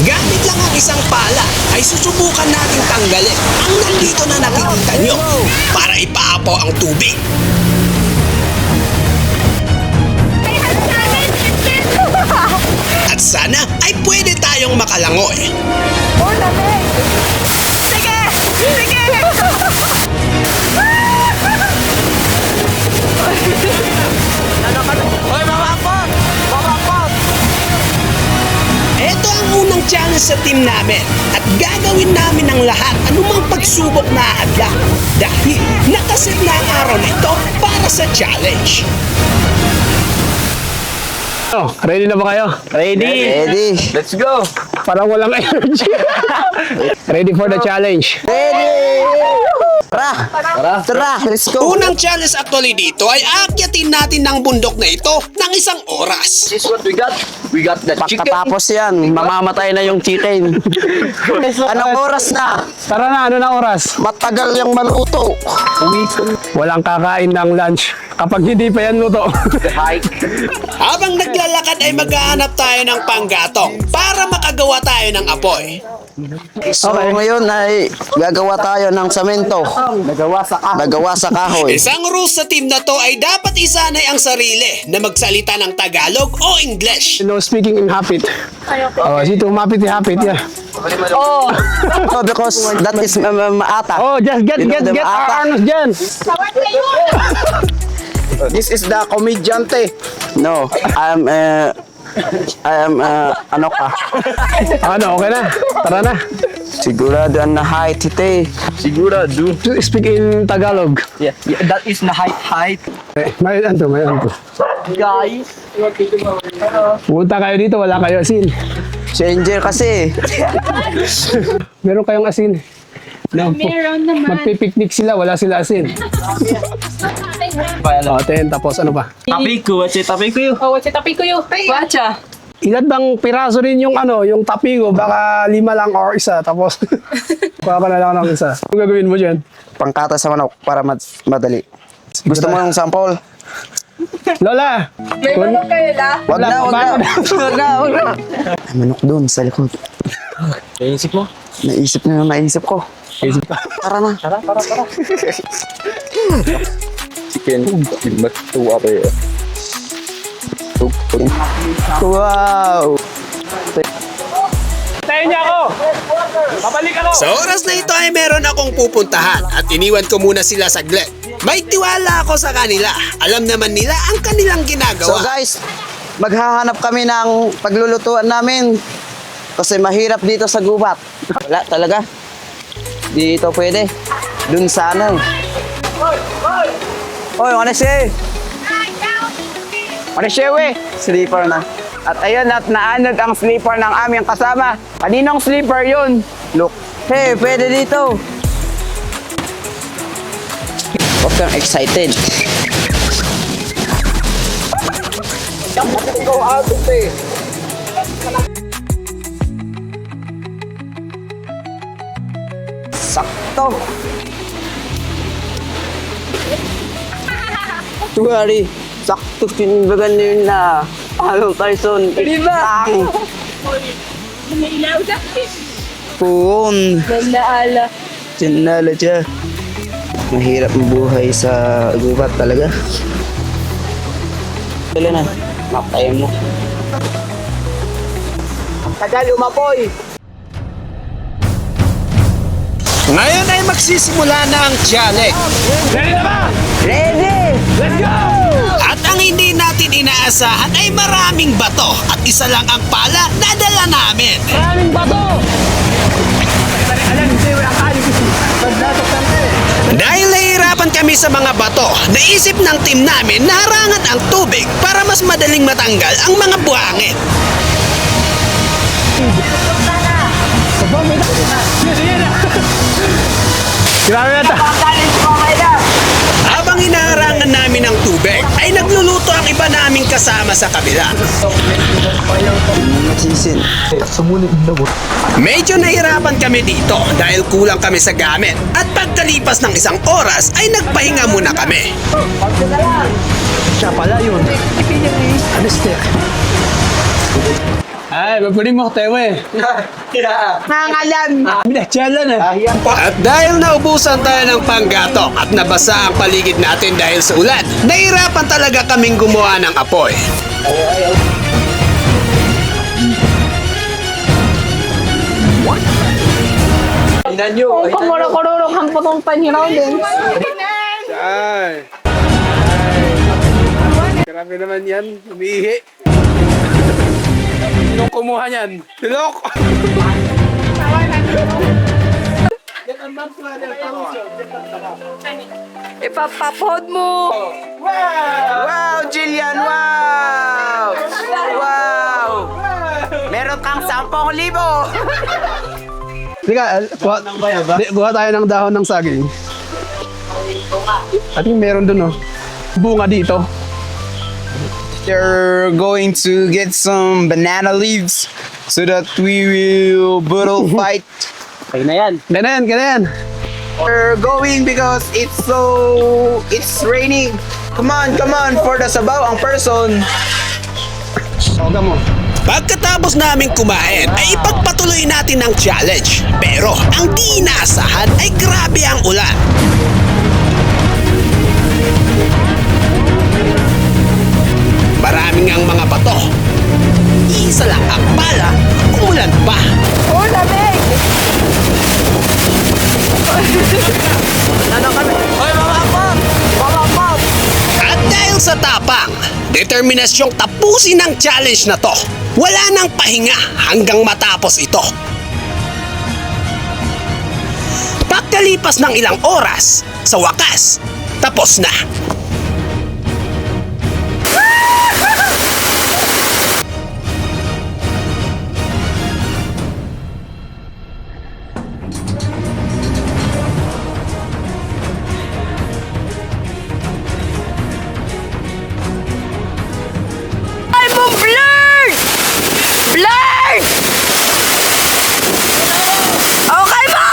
Gamit lang ang isang pala ay susubukan natin tanggalin ang nandito na nakikita nyo para ipaapaw ang tubig. At sana ay pwede tayong makalangoy. Oh, lamig! Sige! Sige! Hoy, mabapot! Mabapot! Ito ang unang challenge sa team namin at gagawin namin ang lahat anumang pagsubok na hadlang dahil nakaset na ang araw na ito para sa challenge. Oh, ready na ba kayo? Ready! Ready? Let's go! Parang walang energy. Ready for the challenge? Ready! Tara! Tara! Let's go! Unang challenge actually dito ay aakyatin natin ng bundok na ito ng isang oras. This is what we got. We got the chicken. Pagkatapos yan, mamamatay na yung chicken. Anong oras na? Tara na, ano na oras? Matagal yung maluto. Walang kakain ng lunch kapag hindi pa yan luto. Habang naglalakad ay maghahanap tayo ng panggatong para makagawa tayo ng apoy. So ngayon ay gagawa tayo ng semento. Nagawa sa kahoy. Isang rules sa team na to ay dapat isanay ang sarili na magsalita ng Tagalog o English. No speaking in Hapit. Oh, si Tumapit ni Hapit, yeah. Oh, because that is maata. Oh, just get Maata. Arnos dyan. This is the komedyante. No, ano ka? Ano, okay na. Tara na. Sigurado na height ite. Sigurado. Speak in Tagalog. Yeah, that is the height. May anto. Guys. Punta kayo dito, wala kayo asin. Changer kasi. Meron kayong asin. No, Meron naman. magpipiknik sila, wala sila asin. Oh, tapos ano ba? Tapiku, what's it? Tapiku yun. Oh, what's it? Tapi ko yun. Wacha. Ilan bang piraso rin yung yung tapigo? Baka 5 lang or isa. Tapos, kuha ka na lang ng isa. Ano gagawin mo dyan? Pangkata sa manok para madali. Gusto mo yung sample? Lola! May manok kayo la? Wag na. Wag na. May manok doon sa likod. Naisip mo? Naisip ko. Tara na. Chicken. Matuwa pa yun. Wow! Tayo niya ako! Babalik ako! Sa oras na ito ay meron akong pupuntahan at iniwan ko muna sila saglit. May tiwala ako sa kanila. Alam naman nila ang kanilang So ginagawa. guys, maghahanap kami ng paglulutuan namin. Kasi mahirap dito sa gubat. Wala talaga. Dito pwede. Dun sana eh. Oy, ano siya? Ano siya, we? Sleeper na. At ayun, at naanod ang sleeper ng aming kasama. Kaninong sleeper yun? Look. Hey, pwede dito. Huwag kang excited. Go out, ate. Sakto. Tuwari. Sakto sinbagan yun na. Ano, Tyson? Diba? May ilaw na. Puon. Nalaala. Sinala siya. Mahirap mabuhay sa gubat talaga. Wala na. Mapay mo. Tagal umapoy. Ngayon ay magsisimula na ang challenge. Ready na ba? Ready! Let's go! At ang hindi natin inaasahan ay maraming bato at isa lang ang pala na dala namin. Maraming bato! Dahil nahihirapan kami sa mga bato, naisip ng team namin na harangan ang tubig para mas madaling matanggal ang mga buhangin. Grabe na ito. Habang inaharangan namin ang tubig, ay nagluluto ang iba naming kasama sa kabila. Masisin. Medyo nahirapan kami dito dahil kulang kami sa gamit. At pagkalipas ng isang oras ay nagpahinga muna kami. Siya pala yun. Anesthesia. Ay, magpuli mo, tewe. Nangalan. Binatsalan eh. At dahil naubusan tayo ng panggatok at nabasa ang paligid natin dahil sa ulan, nahirapan talaga kaming gumawa ng apoy. Kung kumuro-kururong ang putong panhiraw din. Ay. Grabe naman yan, umiihi. Sinong kumuha niyan? Silok! Ipapapod mo. Wow, Jillian, wow! Wow! Meron kang 10,000. Teka, kuha tayo ng dahon ng saging. I think meron dun, oh. Bunga dito. They're going to get some banana leaves so that we will battle fight. Ganyan. We're going because it's raining. Come on, for the sabaw ang person. Oga mo. Pagkatapos naming kumain ay ipagpatuloy natin ang challenge. Pero ang di inaasahan ay grabe ang ulan. Maraming ang mga bato. Isa lang ang pala, umulan pa. Oh, lamig! At dahil sa tapang, determinasyong tapusin ang challenge na to, wala nang pahinga hanggang matapos ito. Pagkalipas ng ilang oras, sa wakas, tapos na. Ay mo, blurred! Blurred! Okay mo!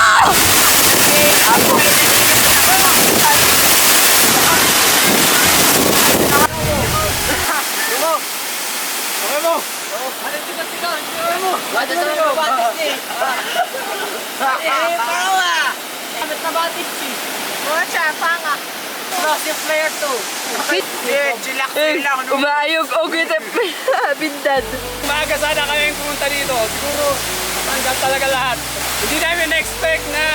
Umayog o kita bindad. Maaga sana kami pumunta dito. Siguro matanggal talaga lahat. Hindi namin na-expect na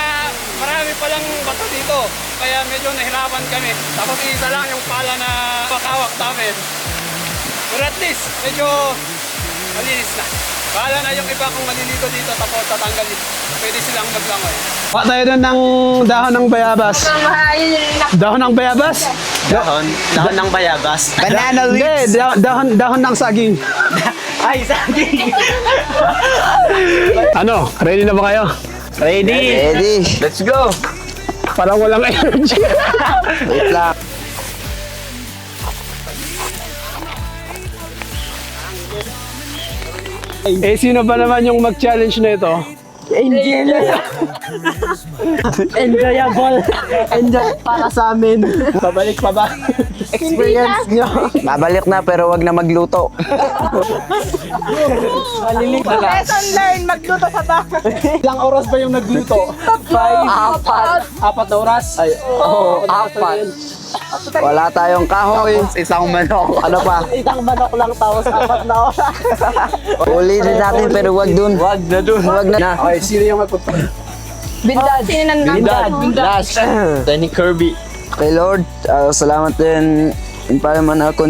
marami palang bato dito. Kaya medyo nahirapan kami. Tapos isa lang yung pala na pakawak namin. But at least, medyo malinis na. Bahala na yung iba kung malilito dito tapos tatanggalin. Pwede silang maglangoy. Pa tayo doon ng dahon ng bayabas. Dahon ng bayabas? Dahon ng bayabas. Banana leaves. Hindi, dahon ng saging. Ay, saging! Ano, ready na ba kayo? Ready! Ready? Let's go! Parang walang energy. Wait lang. Sino ba naman yung mag-challenge na ito? Enjoyable! Enjoy para sa amin! Babalik pa ba? Experience nyo! Babalik na pero wag na magluto. Lesson learned, magluto sa bahay. Ilang oras ba yung nagluto? 4 oras? Ay, oo, 4. Wala tayong kahoy. Isang manok. Ano pa? Isang manok lang tapos 4 na oras. Ulitin natin pero wag dun. Wag na dun. Wag na. Okay, sino yung magpupunta? Bindad. Sininan namin. Last. Danny Kirby. Kay Lord, salamat din in para man ako